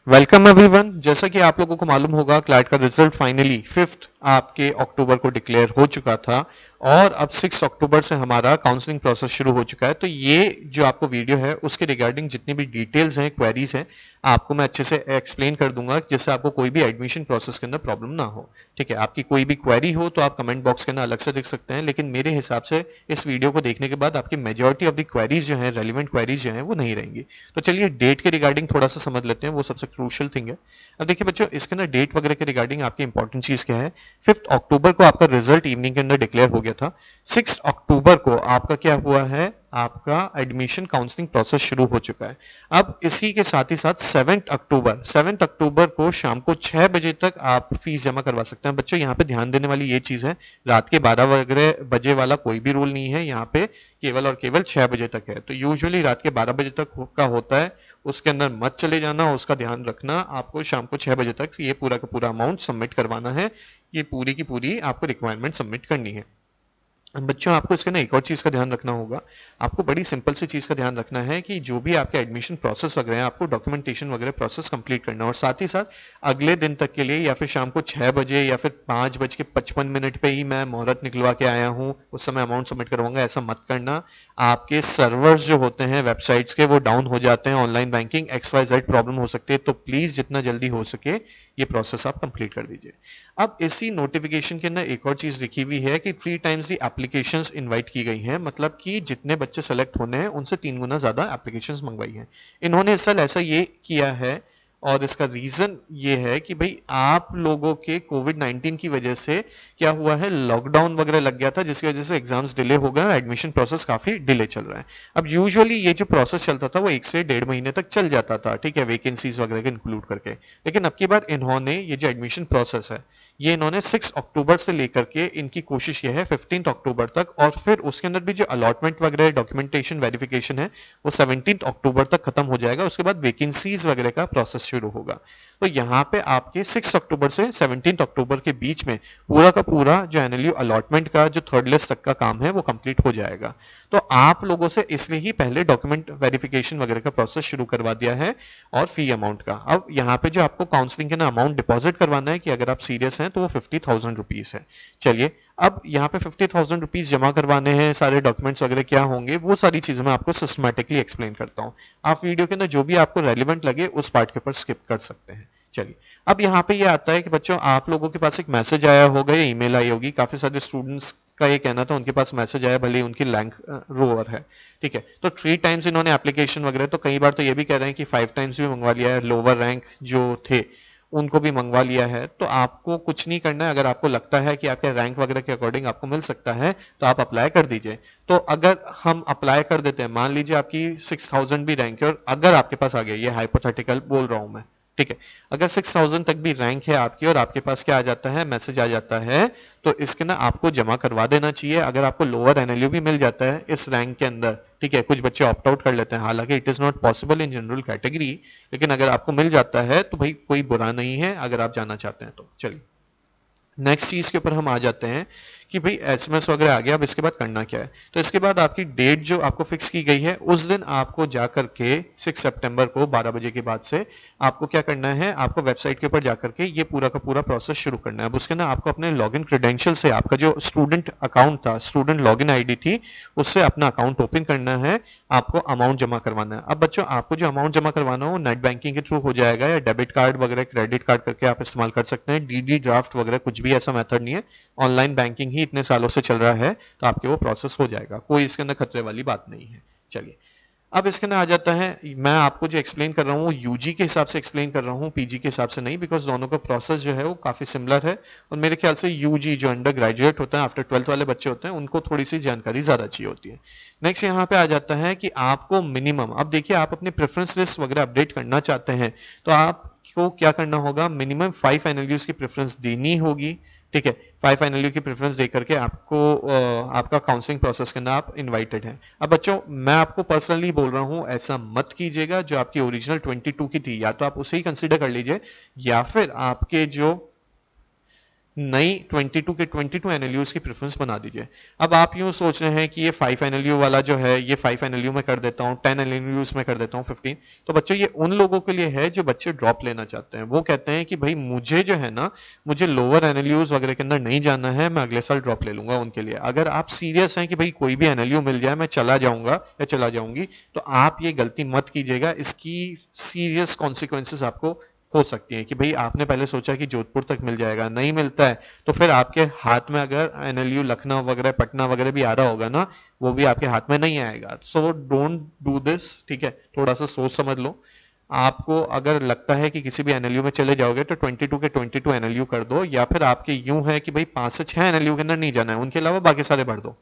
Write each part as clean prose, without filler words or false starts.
Welcome everyone. जैसा कि आप लोगों को मालूम होगा, क्लैट का रिजल्ट फाइनली 5 आपके अक्टूबर को डिक्लेयर हो चुका था और अब 6 अक्टूबर से हमारा काउंसलिंग प्रोसेस शुरू हो चुका है। तो ये जो आपको वीडियो है उसके रिगार्डिंग जितनी भी डिटेल्स हैं, क्वेरीज हैं, आपको मैं अच्छे से एक्सप्लेन कर दूंगा जिससे आपको कोई भी एडमिशन प्रोसेस के अंदर प्रॉब्लम ना हो। ठीक है, आपकी कोई भी क्वेरी हो तो आप कमेंट बॉक्स के अंदर अलग से लिख सकते हैं, लेकिन मेरे हिसाब से इस वीडियो को देखने के बाद आपकी मेजोरिटी ऑफ द क्वेरीज जो है, रेलिवेंट क्वेरीज जो है, वो नहीं रहेंगी। तो चलिए डेट के रिगार्डिंग थोड़ा सा समझ लेते हैं, वो सबसे क्रूशियल थिंग है। अब देखिए बच्चों, इसके अंदर डेट वगैरह के रिगार्डिंग आपकी इंपॉर्टेंट चीज क्या है। 5 अक्टूबर को आपका रिजल्ट इवनिंग के अंदर डिक्लेयर हो गया था। 6 अक्टूबर को आपका क्या हुआ है, आपका एडमिशन काउंसलिंग प्रोसेस शुरू हो चुका है। अब इसी के साथ ही साथ 7 अक्टूबर को शाम को 6 बजे तक आप फीस जमा करवा सकते हैं। बच्चों यहाँ पे ध्यान देने वाली ये चीज है, रात के 12 बजे वाला कोई भी रूल नहीं है यहाँ पे, केवल और केवल 6 बजे तक है। तो यूजुअली रात के 12 बजे तक का होता है, उसके अंदर मत चले जाना, उसका ध्यान रखना। आपको शाम को 6 बजे तक ये पूरा का पूरा अमाउंट सबमिट करवाना है। ये पूरी की पूरी आपको रिक्वायरमेंट सबमिट करनी है। बच्चों, आपको इसके ना एक और चीज का ध्यान रखना होगा। आपको बड़ी सिंपल सी चीज का ध्यान रखना है कि जो भी आपके एडमिशन प्रोसेस वगैरह है, आपको डॉक्यूमेंटेशन वगैरह प्रोसेस कंप्लीट करना है, और साथ ही साथ अगले दिन तक के लिए या फिर शाम को 6 बजे या फिर 5:55 पे ही मैं मुहूर्त निकलवा के आया हूँ, उस समय अमाउंट सबमिट करवाऊंगा, ऐसा मत करना। आपके सर्वर्स जो होते हैं वेबसाइट्स के, वो डाउन हो जाते हैं, ऑनलाइन बैंकिंग XYZ प्रॉब्लम हो सकती है। तो प्लीज जितना जल्दी हो सके ये प्रोसेस आप कंप्लीट कर दीजिए। अब इसी नोटिफिकेशन के अंदर एक और चीज लिखी हुई है कि 3 टाइम्स दी एप्लीकेशंस इनवाइट की गई हैं, मतलब कि जितने बच्चे सेलेक्ट होने हैं उनसे 3 गुना ज्यादा एप्लीकेशंस मंगवाई हैं। इन्होंने इस साल ऐसा ये किया है, और इसका रीजन ये है कि भाई आप लोगों के कोविड-19 की वजह से क्या हुआ है, लॉकडाउन वगैरह लग गया था, जिसकी वजह से एग्जाम्स डिले हो गए और एडमिशन प्रोसेस काफी डिले चल रहा है। अब यूजुअली ये जो प्रोसेस चलता था वो 1 से 1.5 महीने तक चल जाता था, ठीक है, वैकेंसीज वगैरह के इंक्लूड करके। लेकिन अब की बार इन्होंने ये जो एडमिशन प्रोसेस है, ये इन्होंने 6 अक्टूबर से लेकर के, इनकी कोशिश ये है 15 अक्टूबर तक, और फिर उसके अंदर भी जो अलॉटमेंट वगैरह डॉक्यूमेंटेशन वेरिफिकेशन है वो 17 अक्टूबर तक खत्म हो जाएगा। उसके बाद वैकेंसीज वगैरह का प्रोसेस शुरू होगा। तो यहाँ पे आपके 6 अक्टूबर से 17 अक्टूबर के बीच में पूरा का पूरा जो एनएलयू अलॉटमेंट का जो थर्ड लिस्ट तक का काम है वो कंप्लीट हो जाएगा। तो आप लोगों से इसलिए ही पहले डॉक्यूमेंट वेरिफिकेशन वगैरह का प्रोसेस शुरू करवा दिया है, और फी अमाउंट का। अब यहाँ पे जो आपको काउंसलिंग के ना अमाउंट डिपॉजिट करवाना है, कि अगर आप सीरियस हैं तो वो 50,000 रुपीज है। चलिए, अब यहाँ पे 50,000 रुपीज जमा करवाने हैं, सारे डॉक्यूमेंट्स वगैरह क्या होंगे वो सारी चीजें मैं आपको सिस्टमैटिकली एक्सप्लेन करता हूँ। आप वीडियो के अंदर जो भी आपको रेलिवेंट लगे उस पार्ट के ऊपर स्किप कर सकते हैं। चलिए, अब यहाँ पे ये आता है कि बच्चों, आप लोगों के पास एक मैसेज आया होगा या ईमेल आई होगी, काफी सारे स्टूडेंट्स का ये कहना था उनके पास मैसेज आया, भले ही उनकी रैंक रोअर है। ठीक है, तो 3 टाइम्स इन्होंने एप्लीकेशन वगैरह, तो कई बार तो ये भी कह रहे हैं कि 5 टाइम्स भी मंगवा लिया है, लोअर रैंक जो थे उनको भी मंगवा लिया है। तो आपको कुछ नहीं करना है, अगर आपको लगता है कि आपके रैंक वगैरह के अकॉर्डिंग आपको मिल सकता है तो आप अप्लाई कर दीजिए। तो अगर हम अप्लाई कर देते हैं, मान लीजिए आपकी 6,000 भी रैंक है, और अगर आपके पास आ गया, ये हाइपोथेटिकल बोल रहा हूं मैं, ठीक है, अगर 6,000 तक भी रैंक है आपकी और आपके पास क्या आ जाता है, मैसेज आ जाता है, तो इसके ना आपको जमा करवा देना चाहिए। अगर आपको लोअर एनएलयू भी मिल जाता है इस रैंक के अंदर, ठीक है, कुछ बच्चे ऑप्ट आउट कर लेते हैं, हालांकि it is not possible in general category, लेकिन अगर आपको मिल जाता है तो भाई कोई बुरा नहीं है अगर आप जाना चाहते हैं तो। चलिए, नेक्स्ट चीज के ऊपर हम आ जाते हैं कि भाई एसएमएस वगैरह आ गया, अब इसके बाद करना क्या है। तो इसके बाद आपकी डेट जो आपको फिक्स की गई है, उस दिन आपको जाकर के 6 सितंबर को 12 बजे के बाद से आपको क्या करना है, आपको वेबसाइट के ऊपर जाकर के ये पूरा का पूरा प्रोसेस शुरू करना है। अब उसके ना आपको अपने लॉगिन क्रेडेंशियल से, आपका जो स्टूडेंट अकाउंट था, स्टूडेंट लॉगिन आईडी थी, उससे अपना अकाउंट ओपन करना है, आपको अमाउंट जमा करवाना है। अब बच्चों, आपको जो अमाउंट जमा करवाना हो नेट बैंकिंग के थ्रू हो जाएगा, या डेबिट कार्ड वगैरह क्रेडिट कार्ड करके आप इस्तेमाल कर सकते हैं। डीडी ड्राफ्ट वगैरह कुछ भी ऐसा मेथड नहीं है, ऑनलाइन बैंकिंग ही इतने सालों से चल रहा है, तो आपके वो प्रोसेस हो जाएगा, कोई इसके अंदर खतरे वाली बात नहीं है। चलिए, अब इसके अंदर आ जाता है, मैं आपको जो एक्सप्लेन कर रहा हूँ वो यूजी के हिसाब से एक्सप्लेन कर रहा हूँ, पीजी के हिसाब से नहीं, बिकॉज दोनों का प्रोसेस जो है वो काफी सिमिलर है। और मेरे ख्याल से यूजी जो अंडर ग्रेजुएट होता है, आफ्टर 12th वाले बच्चे होते हैं, उनको थोड़ी सी जानकारी ज्यादा चाहिए होती है। नेक्स्ट यहाँ पे आ जाता है कि आपको मिनिमम, अब देखिए, आप अपने प्रेफरेंस लिस्ट वगैरह अपडेट करना चाहते हैं तो आपको क्या करना होगा, मिनिमम 5 एनएलयूज की प्रेफरेंस देनी होगी। ठीक है, 5 एनएलयू की प्रेफरेंस देकर के आपको आपका काउंसलिंग प्रोसेस के अंदर आप इनवाइटेड हैं। अब बच्चों, मैं आपको पर्सनली बोल रहा हूं, ऐसा मत कीजिएगा। जो आपकी ओरिजिनल 22 की थी, या तो आप उसे ही कंसीडर कर लीजिए, या फिर आपके जो नई 22 के 22 एनएलयूज की प्रेफरेंस बना दीजिए। अब आप यूं सोच रहे हैं कि ये 5 एनएलयू वाला जो है ये 5 एनएलयू में कर देता हूँ, 10 एनएलयूज में कर देता हूँ, 15। तो बच्चों ये उन लोगों के लिए है जो बच्चे ड्रॉप लेना चाहते हैं। वो कहते हैं कि भाई मुझे जो है ना, मुझे लोअर एनएलयूज वगैरह के अंदर नहीं जाना है, मैं अगले साल ड्रॉप ले लूंगा। उनके लिए अगर आप सीरियस हैं कि भाई कोई भी एनएलयू मिल जाए मैं चला जाऊंगा या चला जाऊंगी, तो आप ये गलती मत कीजिएगा। इसकी सीरियस कॉन्सिक्वेंसेस आपको हो सकती है कि भाई आपने पहले सोचा कि जोधपुर तक मिल जाएगा, नहीं मिलता है, तो फिर आपके हाथ में अगर एनएलयू लखनऊ वगैरह पटना वगैरह भी आ रहा होगा ना, वो भी आपके हाथ में नहीं आएगा। सो डोंट डू दिस, ठीक है, थोड़ा सा सोच समझ लो। आपको अगर लगता है कि किसी भी एनएलयू में चले जाओगे तो 22 के 22 एनएलयू कर दो, या फिर आपके यूं है कि भाई 5 से 6 एनएलयू के अंदर नहीं जाना है, उनके अलावा बाकी सारे भर दो,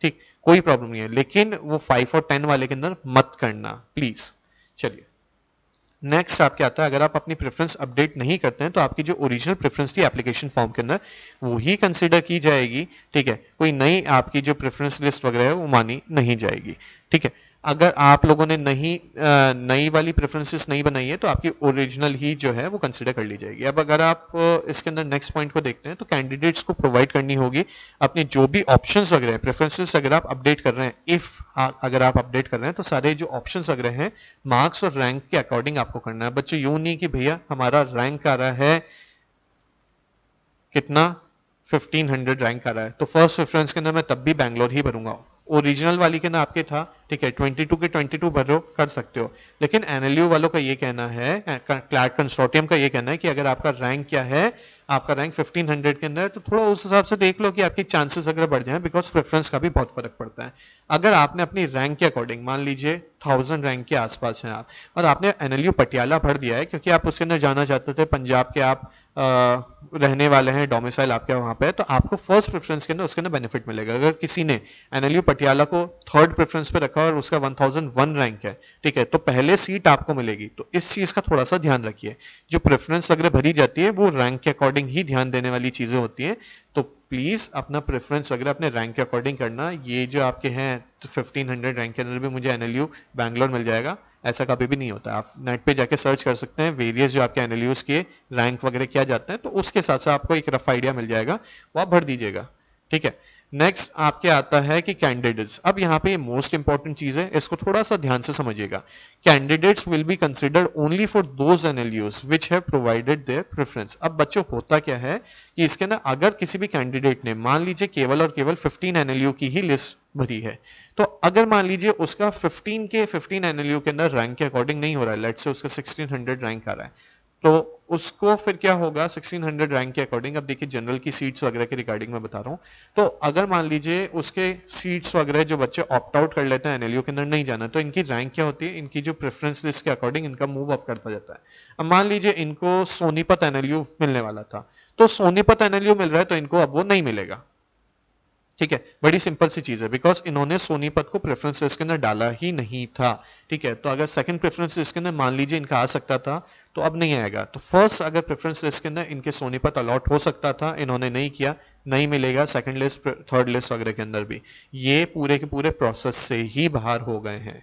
ठीक, कोई प्रॉब्लम नहीं है, लेकिन वो 5 और 10 वाले के अंदर मत करना प्लीज। चलिए नेक्स्ट आपके आता है, अगर आप अपनी प्रेफरेंस अपडेट नहीं करते हैं तो आपकी जो ओरिजिनल प्रेफरेंस थी एप्लीकेशन फॉर्म के अंदर वो ही कंसीडर की जाएगी, ठीक है, कोई नई आपकी जो प्रेफरेंस लिस्ट वगैरह है वो मानी नहीं जाएगी, ठीक है। अगर आप लोगों ने नहीं नई वाली प्रेफरेंसेस नहीं बनाई है तो आपकी ओरिजिनल ही जो है वो कंसीडर कर ली जाएगी। अब अगर आप इसके अंदर नेक्स्ट पॉइंट को देखते हैं तो कैंडिडेट्स को प्रोवाइड करनी होगी अपने जो भी ऑप्शंस वगैरह प्रेफरेंसेस अगर आप अपडेट कर रहे हैं, इफ अगर आप अपडेट कर रहे हैं तो सारे जो ऑप्शंस वगैरह हैं मार्क्स और रैंक के अकॉर्डिंग आपको करना है। बच्चों यूं नहीं कि भैया हमारा रैंक आ रहा है कितना, 1500 रैंक आ रहा है तो फर्स्ट प्रेफरेंस के अंदर मैं तब भी बैंगलोर ही भरूंगा। ओरिजिनल वाली के ना आपके था, ठीक है, 22 के 22 भरो कर सकते हो, लेकिन एनएलयू वालों का ये कहना है, क्लैट कंसोर्टियम का ये कहना है कि अगर आपका रैंक क्या है, आपका रैंक 1500 के अंदर है, तो थोड़ा उस हिसाब से देख लो कि आपके चांसेस अगर बढ़ जाएं, बिकॉज प्रेफरेंस का भी बहुत फर्क पड़ता है। अगर आपने अपनी रैंक के अकॉर्डिंग मान लीजिए 1000 रैंक के आसपास हैं आप, और आपने एनएलयू पटियाला भर दिया है क्योंकि आप उसके अंदर जाना चाहते थे, पंजाब के आप रहने वाले हैं, डोमिसाइल आपके वहां पे है, तो आपको फर्स्ट प्रेफरेंस के अंदर उसके अंदर बेनिफिट मिलेगा। अगर किसी ने एनएलयू पटियाला को थर्ड प्रेफरेंस पे रखा और उसका 1001 रैंक है, ठीक है, तो पहले सीट आपको मिलेगी। तो इस चीज का थोड़ा सा ध्यान रखिए, जो प्रेफरेंस वगैरह भरी जाती है वो रैंक के अकॉर्डिंग ही ध्यान देने वाली चीजें होती हैं। तो प्लीज अपना प्रेफरेंस वगैरह अपने रैंक के अकॉर्डिंग करना। ये जो आपके हैं 1500 रैंक के अंदर भी मुझे एनएलयू बैंगलोर मिल जाएगा, ऐसा कभी भी नहीं होता। आप नेट पे जाके सर्च कर सकते हैं वेरियस जो आपके एनएलयूज के रैंक वगैरह किया जाते हैं, तो उसके साथ साथ आपको एक रफ आइडिया मिल जाएगा, वो आप भर दीजिएगा, ठीक है। नेक्स्ट आपके आता है कि कैंडिडेट्स, अब यहाँ पे मोस्ट इंपॉर्टेंट चीज है, इसको थोड़ा सा ध्यान से समझिएगा। Candidates will be considered only for those NLUs which have provided their preference. अब बच्चों होता क्या है कि इसके ना अगर किसी भी कैंडिडेट ने मान लीजिए केवल और केवल 15 एनएलयू की ही लिस्ट भरी है, तो अगर मान लीजिए उसका 15 के 15 एनएलयू के अंदर रैंक के अकॉर्डिंग नहीं हो रहा है, लेट्स से उसका 1600 रैंक आ रहा है, तो उसको फिर क्या होगा 1600 रैंक के अकॉर्डिंग। अब देखिए जनरल की सीट्स वगैरह के रिगार्डिंग मैं बता रहा हूँ, तो अगर मान लीजिए उसके सीट्स वगैरह जो बच्चे ऑप्ट आउट कर लेते हैं एनएलयू के अंदर नहीं जाना, तो इनकी रैंक क्या होती है, इनकी जो प्रेफरेंस लिस्ट के अकॉर्डिंग इनका मूव अप करता जाता है। अब मान लीजिए इनको सोनीपत एनएलयू मिलने वाला था, तो सोनीपत एनएलयू मिल रहा है तो इनको अब वो नहीं मिलेगा, ठीक है, बड़ी सिंपल सी चीज है, बिकॉज इन्होंने सोनीपत को प्रेफरेंस लिस्ट के अंदर डाला ही नहीं था, ठीक है। तो अगर सेकंड प्रेफरेंस लिस्ट के अंदर मान लीजिए इनका आ सकता था, तो अब नहीं आएगा। तो फर्स्ट अगर प्रेफरेंस लिस्ट के अंदर इनके सोनीपत अलॉट हो सकता था, इन्होंने नहीं किया, नहीं मिलेगा। सेकंड लिस्ट थर्ड लिस्ट वगैरह के अंदर भी ये पूरे के पूरे प्रोसेस से ही बाहर हो गए हैं,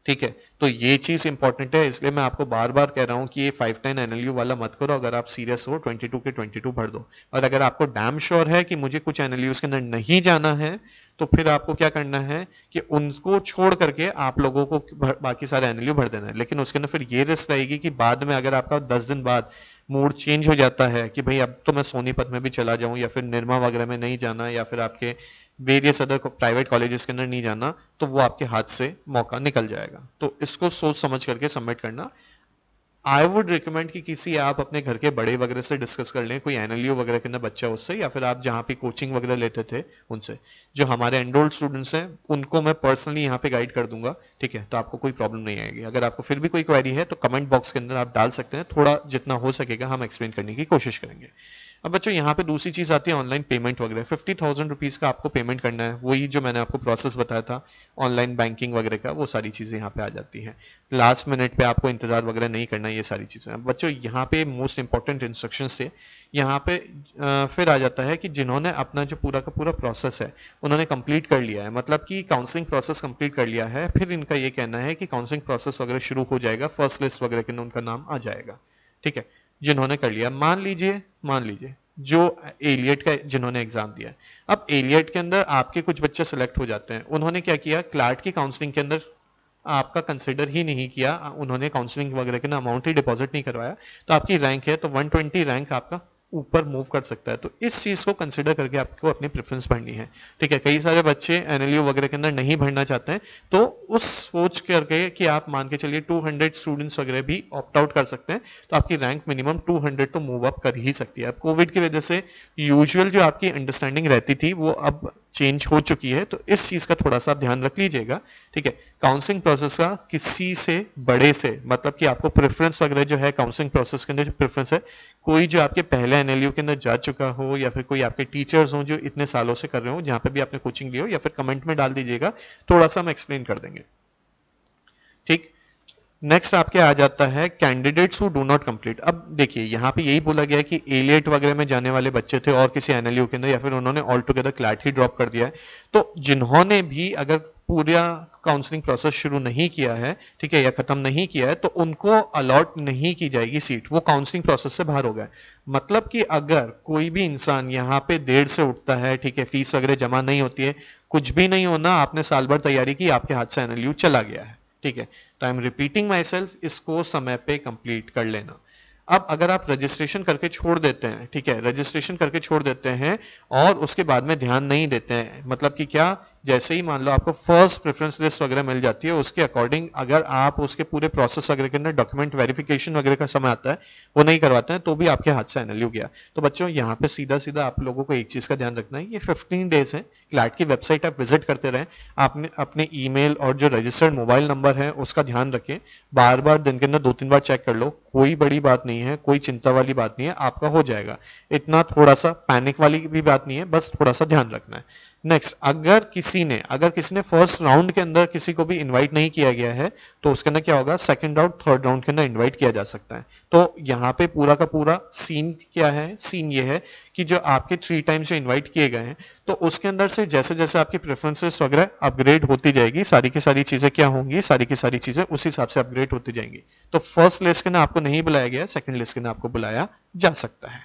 ठीक है। तो ये चीज इंपॉर्टेंट है, इसलिए मैं आपको बार बार कह रहा हूं कि ये 510 एनएलयू वाला मत करो। अगर आप सीरियस हो 22 के 22 भर दो, और अगर आपको डैम श्योर है कि मुझे कुछ एनएलयूज के अंदर नहीं जाना है, तो फिर आपको क्या करना है कि उनको छोड़ करके आप लोगों को बाकी सारे एनएलयू भर देना है। लेकिन उसके अंदर फिर ये रिस्क रहेगी कि बाद में अगर आपका 10 दिन बाद मूड चेंज हो जाता है कि भाई अब तो मैं सोनीपत में भी चला जाऊं, या फिर निरमा वगैरह में नहीं जाना, या फिर आपके वेरियस अदर प्राइवेट कॉलेजेस के अंदर नहीं जाना, तो वो आपके हाथ से मौका निकल जाएगा। तो इसको सोच समझ करके सबमिट करना। आई वुड रिकमेंड कि किसी आप अपने घर के बड़े वगैरह से डिस्कस कर लें, कोई एनएलयू वगैरह के अंदर बच्चा उससे, या फिर आप जहाँ पे कोचिंग वगैरह लेते थे उनसे। जो हमारे एनरोल्ड स्टूडेंट्स हैं उनको मैं पर्सनली यहाँ पे गाइड कर दूंगा, ठीक है, तो आपको कोई प्रॉब्लम नहीं आएगी। अगर आपको फिर भी कोई क्वेरी है तो कमेंट बॉक्स के अंदर आप डाल सकते हैं, थोड़ा जितना हो सकेगा हम एक्सप्लेन करने की कोशिश करेंगे। अब बच्चों यहाँ पे दूसरी चीज आती है ऑनलाइन पेमेंट वगैरह। 50,000 रुपीज का आपको पेमेंट करना है, वही जो मैंने आपको प्रोसेस बताया था ऑनलाइन बैंकिंग वगैरह का, वो सारी चीजें यहाँ पे आ जाती हैं। लास्ट मिनट पे आपको इंतजार वगैरह नहीं करना, ये सारी चीजें। अब बच्चों यहाँ पे मोस्ट इंपॉर्टेंट इंस्ट्रक्शन से यहाँ पे फिर आ जाता है कि जिन्होंने अपना जो पूरा का पूरा प्रोसेस है उन्होंने कंप्लीट कर लिया है, मतलब कि काउंसलिंग प्रोसेस कंप्लीट कर लिया है, फिर इनका ये कहना है कि काउंसलिंग प्रोसेस वगैरह शुरू हो जाएगा, फर्स्ट लिस्ट वगैरह के अंदर उनका नाम आ जाएगा, ठीक है। जिन्होंने कर लिया, मान लीजिए जो एलियट का जिन्होंने एग्जाम दिया है। अब एलियट के अंदर आपके कुछ बच्चे सेलेक्ट हो जाते हैं, उन्होंने क्या किया, क्लाट की काउंसलिंग के अंदर आपका कंसिडर ही नहीं किया, उन्होंने काउंसलिंग वगैरह के ना अमाउंट ही डिपॉजिट नहीं करवाया, तो आपकी रैंक है तो 120 रैंक आपका ऊपर मूव कर सकता है। तो इस चीज को कंसिडर करके आपको अपनी प्रेफरेंस भरनी है। ठीक है, कई सारे बच्चे एनएलयू वगैरह के अंदर नहीं भरना चाहते हैं, तो उस सोच करके कि आप मान के चलिए 200 स्टूडेंट्स वगैरह भी ऑप्ट आउट कर सकते हैं, तो आपकी रैंक मिनिमम 200 तो मूव अप कर ही सकती है। अब कोविड की वजह से यूजुअल जो आपकी अंडरस्टैंडिंग रहती थी वो अब चेंज हो चुकी है, तो इस चीज का थोड़ा सा ध्यान रख लीजिएगा। ठीक है, काउंसलिंग प्रोसेस का किसी से बड़े से मतलब कि आपको प्रेफरेंस वगैरह जो है काउंसलिंग प्रोसेस के अंदर जो प्रेफरेंस है, कोई जो आपके पहले एनएलयू के अंदर जा चुका हो या फिर कोई आपके टीचर्स हो जो इतने सालों से कर रहे हो, जहां पे भी आपने कोचिंग ली हो, या फिर कमेंट में डाल दीजिएगा, थोड़ा सा हम एक्सप्लेन कर देंगे। ठीक, नेक्स्ट आपके आ जाता है candidates who do not complete. अब देखिए यहाँ पे यही बोला गया है कि एलियट वगैरह में जाने वाले बच्चे थे और किसी एनएलयू के अंदर, या फिर उन्होंने ऑल टुगेदर क्लैट ही ड्रॉप कर दिया है, तो जिन्होंने भी अगर पूरा काउंसलिंग प्रोसेस शुरू नहीं किया है, ठीक है, या खत्म नहीं किया है, तो उनको अलॉट नहीं की जाएगी सीट, वो काउंसलिंग प्रोसेस से बाहर हो गए। मतलब कि अगर कोई भी इंसान यहाँ पे देर से उठता है, ठीक है, फीस वगैरह जमा नहीं होती है, कुछ भी नहीं होना, आपने साल भर तैयारी की, आपके हाथ से एनएलयू चला गया है। ठीक है, तो I am repeating my self, इसको समय पे कंप्लीट कर लेना। अब अगर आप रजिस्ट्रेशन करके छोड़ देते हैं, ठीक है, रजिस्ट्रेशन करके छोड़ देते हैं और उसके बाद में ध्यान नहीं देते हैं, मतलब कि क्या, जैसे ही मान लो आपको फर्स्ट प्रेफरेंस लिस्ट वगैरह मिल जाती है, उसके अकॉर्डिंग अगर आप उसके पूरे प्रोसेस वगैरह के अंदर डॉक्यूमेंट वेरिफिकेशन वगैरह का समय आता है, वो नहीं करवाते हैं, तो भी आपके हाथ से एनएलयू गया। तो बच्चों यहाँ पे सीधा सीधा आप लोगों को एक चीज का ध्यान रखना है, ये 15 डेज है, क्लैट की वेबसाइट आप विजिट करते रहें, आपने अपने ईमेल और जो रजिस्टर्ड मोबाइल नंबर है उसका ध्यान रखें, बार बार दिन के अंदर 2-3 बार चेक कर लो, कोई बड़ी बात नहीं है, कोई चिंता वाली बात नहीं है, आपका हो जाएगा। इतना थोड़ा सा पैनिक वाली भी बात नहीं है, बस थोड़ा सा ध्यान रखना है। नेक्स्ट, अगर किसी ने फर्स्ट राउंड के अंदर किसी को भी इनवाइट नहीं किया गया है, तो उसके अंदर क्या होगा, सेकंड राउंड थर्ड राउंड के अंदर इनवाइट किया जा सकता है। तो यहाँ पे पूरा का पूरा सीन क्या है, सीन ये है कि जो आपके 3 टाइम्स जो इनवाइट किए गए हैं, तो उसके अंदर से जैसे जैसे आपकी प्रेफरेंसेस वगैरह अपग्रेड होती जाएगी, सारी की सारी चीजें क्या होंगी, सारी की सारी चीजें उस हिसाब से अपग्रेड होती जाएंगी। तो फर्स्ट लिस्ट के ना आपको नहीं बुलाया गया, सेकंड लिस्ट के ना आपको बुलाया जा सकता है।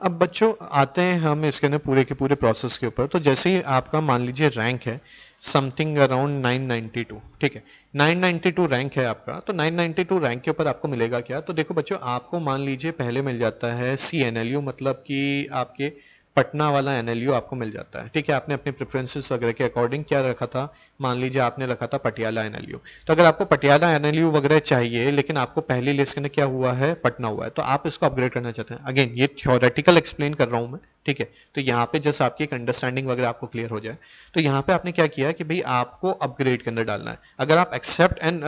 अब बच्चों आते हैं हम इसके ना पूरे के पूरे प्रोसेस के ऊपर। तो जैसे ही आपका मान लीजिए रैंक है समथिंग अराउंड 992, ठीक है, 992 रैंक है आपका, तो 992 रैंक के ऊपर आपको मिलेगा क्या, तो देखो बच्चों, आपको मान लीजिए पहले मिल जाता है CNLU, मतलब कि आपके पटना वाला एनएलयू आपको मिल जाता है। ठीक है, आपने अपने प्रेफरेंसेस वगैरह के अकॉर्डिंग क्या रखा था, मान लीजिए आपने रखा था पटियाला एनएलयू, तो अगर आपको पटियाला एनएलयू वगैरह चाहिए, लेकिन आपको पहली लिस्ट में क्या हुआ है, पटना हुआ है, तो आप इसको अपग्रेड करना चाहते हैं। अगेन ये थ्योरेटिकल एक्सप्लेन कर रहा हूं मैं, ठीक है, तो यहाँ पे जस्ट आपकी एक अंडरस्टैंडिंग वगैरह आपको क्लियर हो जाए, तो यहाँ पे आपने क्या किया कि भाई आपको अपग्रेड के अंदर डालना है। अगर आप एक्सेप्ट एंड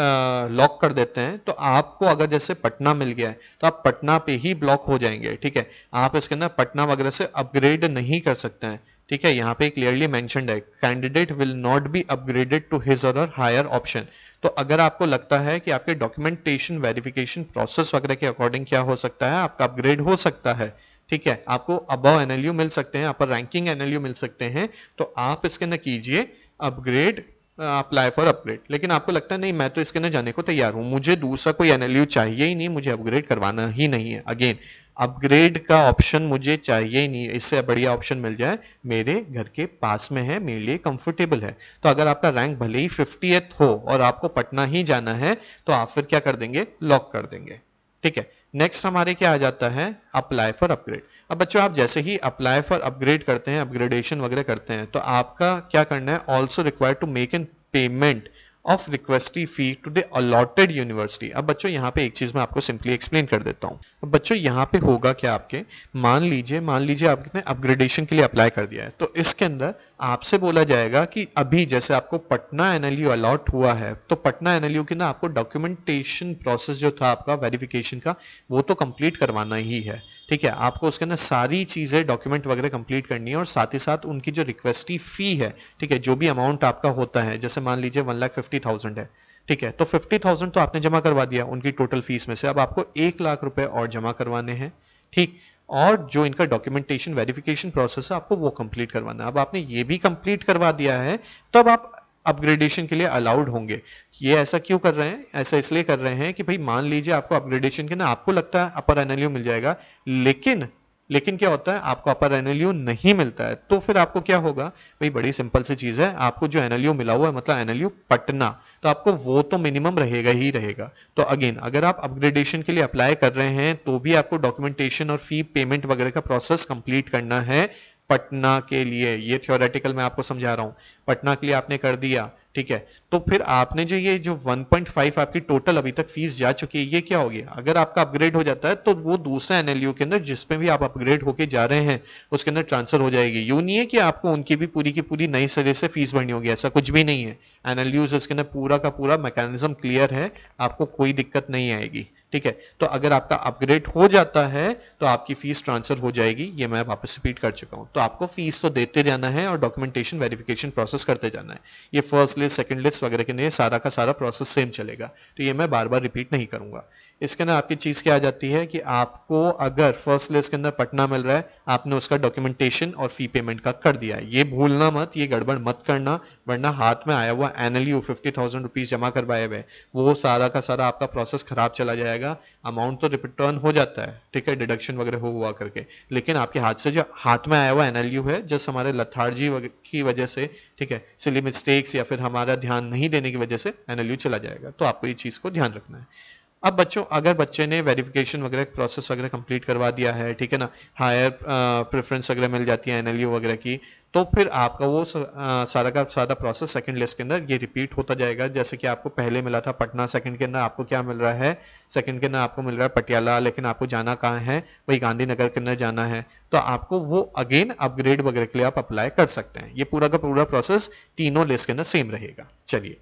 लॉक कर देते हैं, तो आपको अगर जैसे पटना मिल गया है, तो आप पटना पे ही ब्लॉक हो जाएंगे। ठीक है, आप इसके अंदर पटना वगैरह से अपग्रेड नहीं कर सकते हैं। ठीक है, यहाँ पे क्लियरली मेंशन्ड है, candidate will not be upgraded to his or higher option. तो अगर आपको लगता है कि आपके डॉक्यूमेंटेशन वेरिफिकेशन प्रोसेस वगैरह के अकॉर्डिंग क्या हो सकता है, आपका अपग्रेड हो सकता है, ठीक है, आपको अबव एनएलयू मिल सकते हैं, अपर रैंकिंग एनएलयू मिल सकते हैं, तो आप इसके अंदर कीजिए अपग्रेड, अप्लाई फॉर अपग्रेड। लेकिन आपको लगता है नहीं, मैं तो इसके अंदर जाने को तैयार हूं, मुझे दूसरा कोई एनएलयू चाहिए ही नहीं, मुझे अपग्रेड करवाना ही नहीं है, अगेन अपग्रेड का ऑप्शन मुझे चाहिए ही नहीं, इससे बढ़िया ऑप्शन मिल जाए मेरे घर के पास में है, मेरे लिए कंफर्टेबल है। तो अगर आपका रैंक भले ही 50th हो और आपको पटना ही जाना है, तो आप फिर क्या कर देंगे, लॉक कर देंगे। ठीक है, नेक्स्ट हमारे क्या आ जाता है, अप्लाई फॉर अपग्रेड। अब बच्चों आप जैसे ही अप्लाई फॉर अपग्रेड करते हैं, अपग्रेडेशन वगैरह करते हैं, तो आपका क्या करना है, also required to make an payment of requisite fee to the allotted university. अब बच्चों यहाँ पे एक चीज मैं आपको सिंपली एक्सप्लेन कर देता हूँ। अब बच्चों यहाँ पे होगा क्या, आपके मान लीजिए आपने अपग्रेडेशन के लिए अप्लाई कर दिया है, तो इसके अंदर आपसे बोला जाएगा कि अभी जैसे आपको पटना एनएलयू अलॉट हुआ है, तो पटना एनएलयू की ना आपको डॉक्यूमेंटेशन प्रोसेस जो था आपका वेरिफिकेशन का, वो तो कंप्लीट करवाना ही है। ठीक है, आपको उसके अंदर सारी चीजें डॉक्यूमेंट वगैरह कंप्लीट करनी है, और साथ ही साथ उनकी जो रिक्वेस्टी फी है, ठीक है, जो भी अमाउंट आपका होता है, जैसे मान लीजिए 1,50,000 है, ठीक है, तो 50,000 तो आपने जमा करवा दिया उनकी टोटल फीस में से, अब आपको 1,00,000 रुपए और जमा करवाने हैं। ठीक, और जो इनका डॉक्यूमेंटेशन वेरिफिकेशन प्रोसेस है आपको वो कंप्लीट करवाना है। अब आपने ये भी कंप्लीट करवा दिया है, तब आप अपग्रेडेशन के लिए अलाउड होंगे। ये ऐसा क्यों कर रहे हैं, ऐसा इसलिए कर रहे हैं कि भाई मान लीजिए आपको अपग्रेडेशन के ना आपको लगता है अपर एनएलयू मिल जाएगा, लेकिन लेकिन क्या होता है आपको अपर एनएलयू नहीं मिलता है, तो फिर आपको क्या होगा भाई, बड़ी सिंपल सी चीज है, आपको जो एनएलयू मिला हुआ है मतलब एनएलयू पटना, तो आपको वो तो मिनिमम रहेगा ही रहेगा। तो अगेन अगर आप अपग्रेडेशन के लिए अप्लाई कर रहे हैं तो भी आपको डॉक्यूमेंटेशन और फी पेमेंट वगैरह का प्रोसेस कंप्लीट करना है पटना के लिए। ये थ्योरेटिकल मैं आपको समझा रहा हूं, पटना के लिए आपने कर दिया, ठीक है, तो फिर आपने जो 1.5 आपकी टोटल अभी तक फीस जा चुकी है, ये क्या होगी, अगर आपका अपग्रेड हो जाता है तो वो दूसरा एनएलयू के अंदर जिसमें भी आप अपग्रेड होके जा रहे हैं उसके अंदर ट्रांसफर हो जाएगी। यूं नहीं है कि आपको उनकी भी पूरी की पूरी नई सिरे से फीस भरनी होगी, ऐसा कुछ भी नहीं है। एनएलयूज उसके अंदर पूरा का पूरा मैकेनिज्म क्लियर है, आपको कोई दिक्कत नहीं आएगी, ठीक है। तो अगर आपका अपग्रेड हो जाता है तो आपकी फीस ट्रांसफर हो जाएगी, ये मैं वापस रिपीट कर चुका हूं। तो आपको फीस तो देते जाना है और डॉक्यूमेंटेशन वेरिफिकेशन प्रोसेस करते जाना है। ये फर्स्ट लिस्ट सेकंड लिस्ट वगैरह के लिए सारा का सारा प्रोसेस सेम चलेगा, तो ये मैं बार बार रिपीट नहीं करूंगा। इसके अंदर आपकी चीज क्या आ जाती है कि आपको अगर फर्स्ट लिस्ट के अंदर पटना मिल रहा है, आपने उसका डॉक्यूमेंटेशन और फी पेमेंट का कर दिया है, ये भूलना मत, ये गड़बड़ मत करना, वरना हाथ में आया हुआ एनएलयू 50,000 रुपीज जमा करवाए हुए वो सारा का सारा आपका प्रोसेस खराब चला जाएगा। अमाउंट तो रिटर्न हो जाता है, ठीक है, डिडक्शन वगैरह हुआ करके, लेकिन आपके हाथ से जो हाथ में आया हुआ एनएलयू है, जस्ट हमारे लथार्जी की वजह से, ठीक है, सिली मिस्टेक्स या फिर हमारा ध्यान नहीं देने की वजह से एनएलयू चला जाएगा। तो आपको ये चीज को ध्यान रखना है। अब बच्चों अगर बच्चे ने वेरिफिकेशन वगैरह प्रोसेस वगैरह कंप्लीट करवा दिया है, ठीक है ना, हायर प्रेफरेंस वगैरह मिल जाती है एनएलयू वगैरह की, तो फिर आपका वो सारा का सारा प्रोसेस सेकंड लिस्ट के अंदर ये रिपीट होता जाएगा। जैसे कि आपको पहले मिला था पटना, सेकंड के अंदर आपको क्या मिल रहा है, सेकंड के अंदर आपको मिल रहा है पटियाला, लेकिन आपको जाना कहाँ है, वही गांधीनगर के अंदर जाना है, तो आपको वो अगेन अपग्रेड वगैरह के लिए आप अप्लाई कर सकते हैं। ये पूरा का पूरा प्रोसेस तीनों लिस्ट के अंदर सेम रहेगा। चलिए,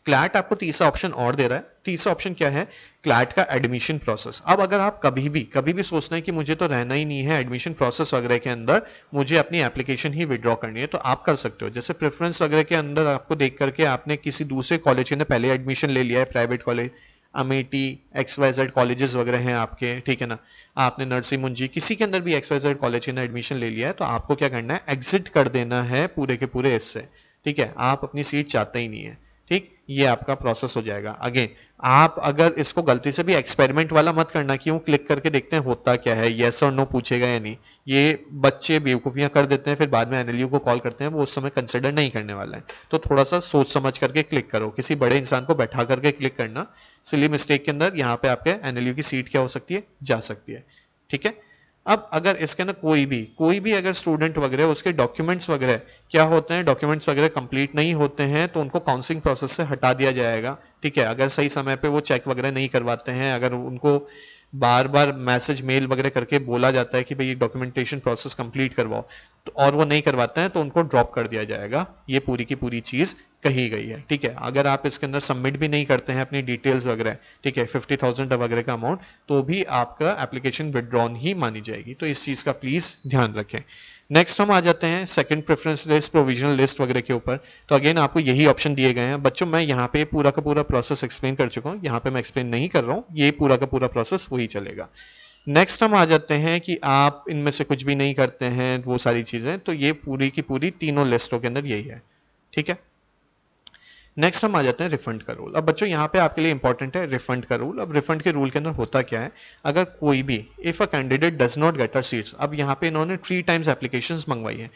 क्लैट आपको तीसरा ऑप्शन और दे रहा है। तीसरा ऑप्शन क्या है, क्लैट का एडमिशन प्रोसेस। अब अगर आप कभी भी सोचना है कि मुझे तो रहना ही नहीं है एडमिशन प्रोसेस वगैरह के अंदर, मुझे अपनी एप्लीकेशन ही विड्रॉ करनी है, तो आप कर सकते हो। जैसे प्रेफरेंस वगैरह के अंदर आपको देख करके आपने किसी दूसरे कॉलेज के अंदर पहले एडमिशन ले लिया है, private college, Amethi, XYZ colleges वगैरह हैं आपके, ठीक है ना, आपने नरसिंह मुंजी किसी के अंदर भी XYZ कॉलेज के अंदर एडमिशन ले लिया है, तो आपको क्या करना है, एग्जिट कर देना है पूरे के पूरे इससे, ठीक है, आप अपनी सीट चाहते ही नहीं है, ठीक, ये आपका प्रोसेस हो जाएगा। अगेन आप अगर इसको गलती से भी एक्सपेरिमेंट वाला मत करना, क्यों क्लिक करके देखते हैं होता क्या है, येस और नो पूछेगा या नहीं, ये बच्चे बेवकूफियां कर देते हैं, फिर बाद में एनएलयू को कॉल करते हैं, वो उस समय कंसिडर नहीं करने वाला है। तो थोड़ा सा सोच समझ करके क्लिक करो, किसी बड़े इंसान को बैठा करके क्लिक करना, सिली मिस्टेक के अंदर यहाँ पे आपके एनएलयू की सीट क्या हो सकती है, जा सकती है, ठीक है। अब अगर इसके अंदर कोई भी अगर स्टूडेंट वगैरह उसके डॉक्यूमेंट्स वगैरह क्या होते हैं, डॉक्यूमेंट्स वगैरह कंप्लीट नहीं होते हैं, तो उनको काउंसलिंग प्रोसेस से हटा दिया जाएगा, ठीक है। अगर सही समय पे वो चेक वगैरह नहीं करवाते हैं, अगर उनको बार बार मैसेज मेल वगैरह करके बोला जाता है कि भाई डॉक्यूमेंटेशन प्रोसेस कंप्लीट करवाओ, तो और वो नहीं करवाते हैं तो उनको ड्रॉप कर दिया जाएगा। ये पूरी की पूरी चीज कही गई है, ठीक है। अगर आप इसके अंदर सबमिट भी नहीं करते हैं अपनी डिटेल्स वगैरह, ठीक है, 50,000 वगैरह का अमाउंट, तो भी आपका एप्लीकेशन विड्रॉन ही मानी जाएगी। तो इस चीज का प्लीज ध्यान रखें। नेक्स्ट हम आ जाते हैं second preference list, provisional list वगैरह के ऊपर। तो अगेन आपको यही ऑप्शन दिए गए हैं बच्चों, मैं यहाँ पे पूरा का पूरा प्रोसेस एक्सप्लेन कर चुका हूँ, यहाँ पे मैं एक्सप्लेन नहीं कर रहा हूँ, ये पूरा का पूरा प्रोसेस वही चलेगा। नेक्स्ट हम आ जाते हैं कि आप इनमें से कुछ भी नहीं करते हैं वो सारी चीजें, तो ये पूरी की पूरी तीनों लिस्टों के अंदर यही है, ठीक है। नेक्स्ट हम आ जाते हैं रिफंड का रूल। अब बच्चों यहाँ पे आपके लिए इंपॉर्टेंट है रिफंड का रूल। अब रिफंड के रूल के अंदर होता क्या है, अगर कोई भी if a candidate does not get a seats, अब यहाँ पे इन्होंने 3 टाइम्स एप्लीकेशंस मंगवाई है,